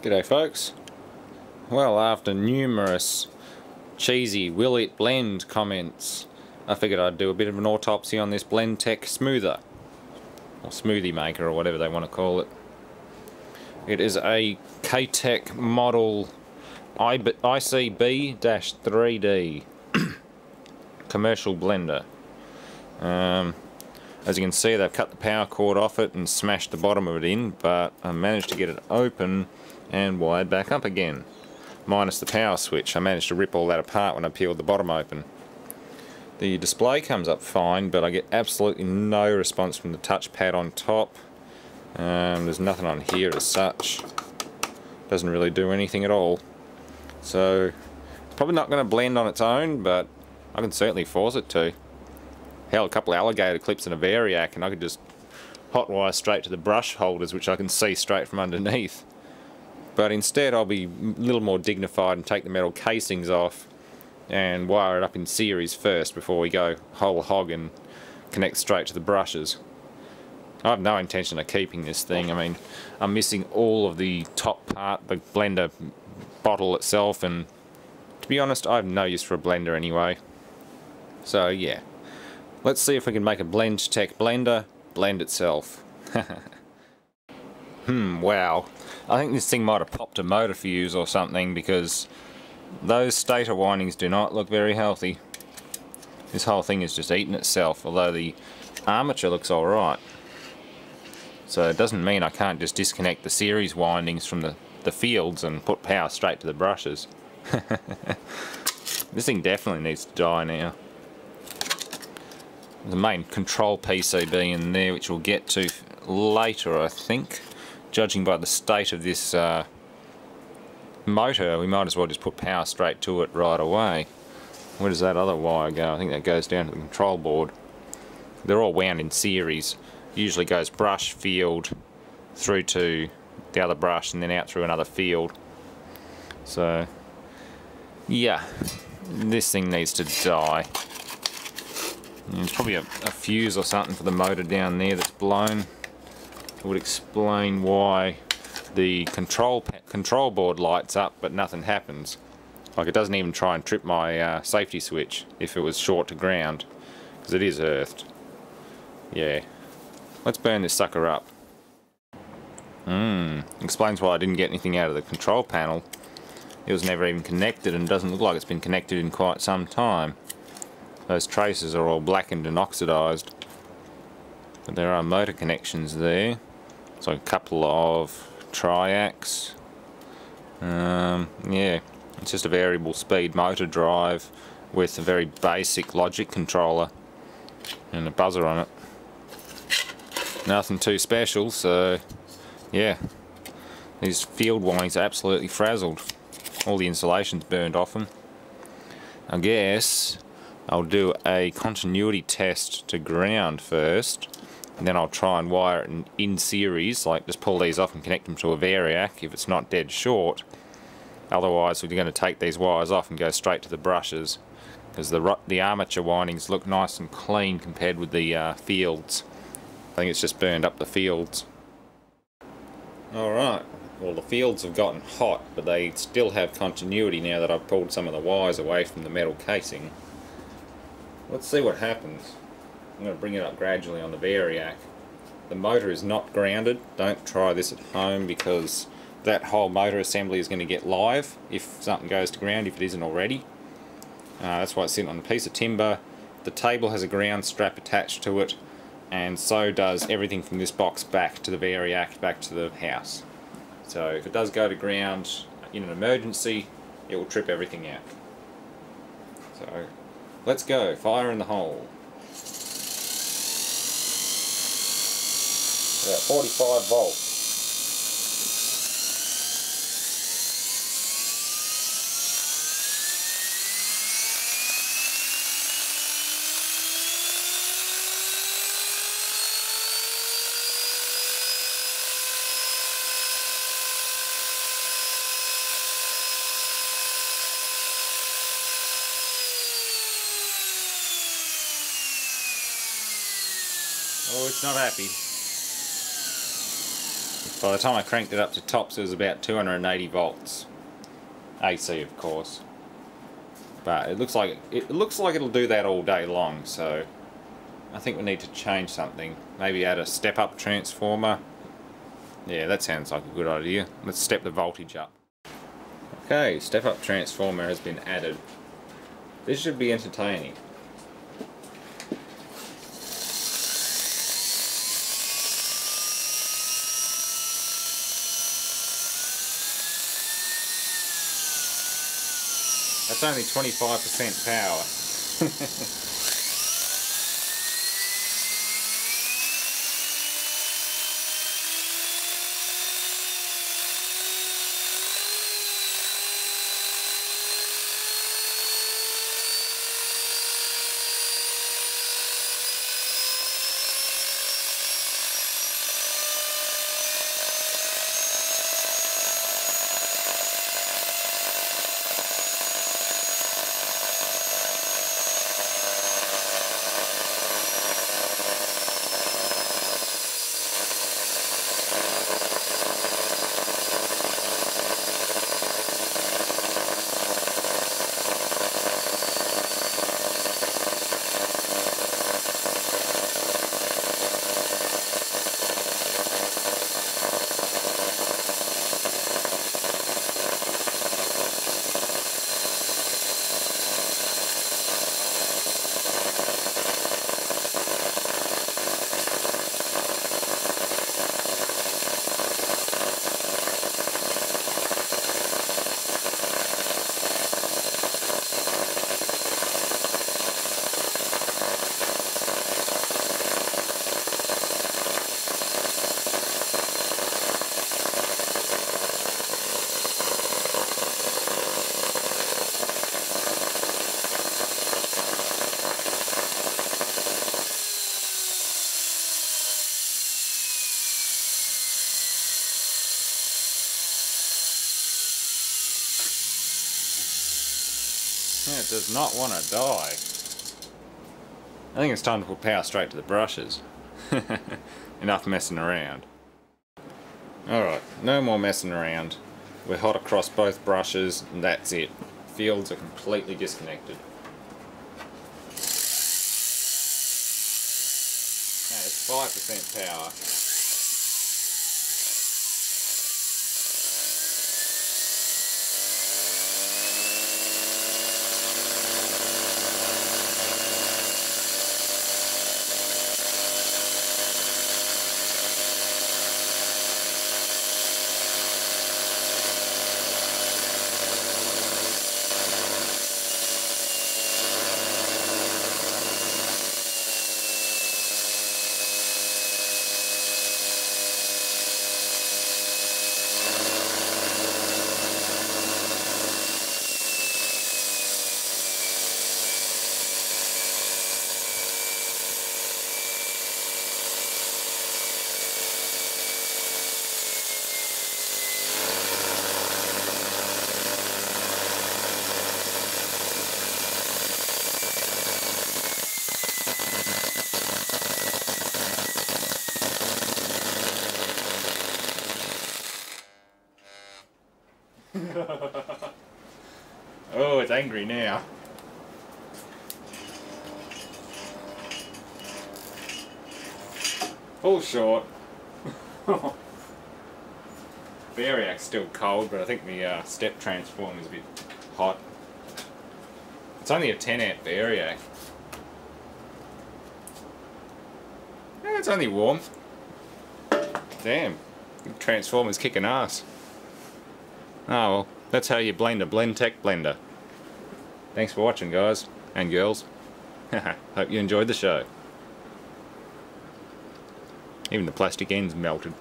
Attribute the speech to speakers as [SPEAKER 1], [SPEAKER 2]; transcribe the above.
[SPEAKER 1] G'day folks. Well, after numerous cheesy will it blend comments, I figured I'd do a bit of an autopsy on this BlendTec smoother, or smoothie maker, or whatever they want to call it. It is a K-Tec model ICB-3D commercial blender. As you can see, they've cut the power cord off it and smashed the bottom of it in, but I managed to get it open and wired back up again, minus the power switch. I managed to rip all that apart when I peeled the bottom open. The display comes up fine, but I get absolutely no response from the touchpad on top. There's nothing on here as such. Doesn't really do anything at all. So it's probably not going to blend on its own, but I can certainly force it to. Hell, a couple of alligator clips and a variac and I could just hotwire straight to the brush holders, which I can see straight from underneath. But instead I'll be a little more dignified and take the metal casings off and wire it up in series first before we go whole hog and connect straight to the brushes. I have no intention of keeping this thing. I mean, I'm missing all of the top part, the blender bottle itself, and to be honest, I have no use for a blender anyway. So yeah, let's see if we can make a BlendTec blender blend itself. Wow. I think this thing might have popped a motor fuse or something, because those stator windings do not look very healthy. This whole thing is just eating itself, although the armature looks alright. So it doesn't mean I can't just disconnect the series windings from the fields and put power straight to the brushes. This thing definitely needs to die now. The main control PCB in there, which we'll get to later, I think. Judging by the state of this motor, we might as well just put power straight to it right away. Where does that other wire go? I think that goes down to the control board. They're all wound in series. Usually goes brush, field, through to the other brush, and then out through another field. So yeah, this thing needs to die. There's probably a fuse or something for the motor down there that's blown. It would explain why the control board lights up but nothing happens. Like, it doesn't even try and trip my safety switch if it was short to ground, because it is earthed. Yeah, let's burn this sucker up. Explains why I didn't get anything out of the control panel. It was never even connected and doesn't look like it's been connected in quite some time. Those traces are all blackened and oxidized. But there are motor connections there. So a couple of triacs. Yeah, it's just a variable speed motor drive with a very basic logic controller and a buzzer on it. Nothing too special, so yeah. These field windings are absolutely frazzled. All the insulation's burned off them. I guess I'll do a continuity test to ground first, and then I'll try and wire it in series, like just pull these off and connect them to a variac if it's not dead short. Otherwise we're going to take these wires off and go straight to the brushes, because the armature windings look nice and clean compared with the fields. I think it's just burned up the fields. Alright, well, the fields have gotten hot, but they still have continuity now that I've pulled some of the wires away from the metal casing. Let's see what happens. I'm going to bring it up gradually on the variac. The motor is not grounded. Don't try this at home, because that whole motor assembly is going to get live if something goes to ground, if it isn't already. That's why it's sitting on a piece of timber. The table has a ground strap attached to it, and so does everything from this box back to the variac, back to the house. So if it does go to ground in an emergency, it will trip everything out. So let's go, fire in the hole. About 45 volts. Oh, it's not happy. By the time I cranked it up to tops, it was about 280 volts. AC, of course. But it looks like it'll do that all day long, so I think we need to change something. Maybe add a step-up transformer. Yeah, that sounds like a good idea. Let's step the voltage up. Okay, step-up transformer has been added. This should be entertaining. That's only 25% power. Yeah, it does not want to die. I think it's time to put power straight to the brushes. Enough messing around. Alright, no more messing around. We're hot across both brushes and that's it. Fields are completely disconnected. Now it's 5% power. Oh, it's angry now. Pull short. Variac's still cold, but I think the step transformer is a bit hot. It's only a 10 amp Variac. Yeah, it's only warm. Damn, the transformer's kicking ass. Oh well, that's how you blend a BlendTec blender. Thanks for watching, guys and girls. Hope you enjoyed the show. Even the plastic end's melted.